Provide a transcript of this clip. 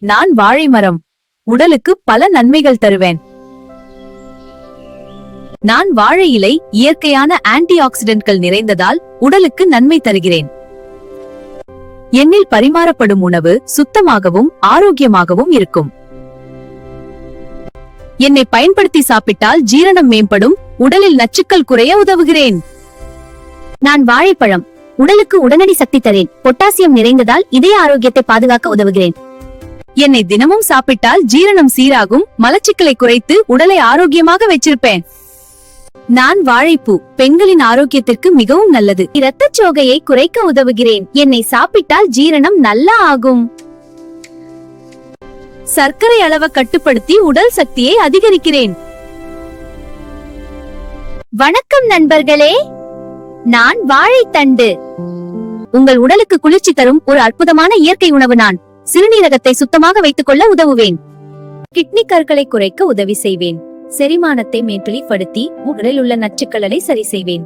நான் வாழை மரம். உடலுக்கு பல நன்மைகள் தருவேன். நான் வாழை இலை இயற்கையான ஆன்டி ஆக்சிடென்ட்கள் நிறைந்ததால் உடலுக்கு நன்மை தருகிறேன். என்னில் பரிமாறப்படும் உணவு சுத்தமாகவும் ஆரோக்கியமாகவும் இருக்கும். என்னை பயன்படுத்தி சாப்பிட்டால் ஜீரணம் மேம்படும், உடலில் நச்சுக்கள் குறைய உதவுகிறேன். நான் வாழைப்பழம். உடலுக்கு உடனடி சக்தி தரேன். பொட்டாசியம் நிறைந்ததால் இதய ஆரோக்கியத்தை பாதுகாக்க உதவுகிறேன். என்னை தினமும் சாப்பிட்டால் ஜீரணம் சீராகும், மலச்சிக்கலை குறைத்து உடலை ஆரோக்கியமாக வச்சிருப்பேன். நான் வாழைப்பூ. பெண்களின் ஆரோக்கியத்திற்கு மிகவும் நல்லது. இரத்தச் சோகையை குறைக்க உதவுகிறேன். என்னை சாப்பிட்டால் ஜீரணம் நல்லா ஆகும். சர்க்கரை அளவை கட்டுப்படுத்தி உடல் சக்தியை அதிகரிக்கிறேன். வணக்கம் நண்பர்களே, நான் வாழைத்தண்டு. உங்கள் உடலுக்கு குளிர்ச்சி தரும் ஒரு அற்புதமான இயற்கை உணவு. நான் சிறுநீரகத்தை சுத்தமாக வைத்துக் கொள்ள உதவுவேன். கிட்னி கற்களை குறைக்க உதவி செய்வேன். செரிமானத்தை மேம்படுத்தி உடலில் உள்ள நச்சுக்களை சரி செய்வேன்.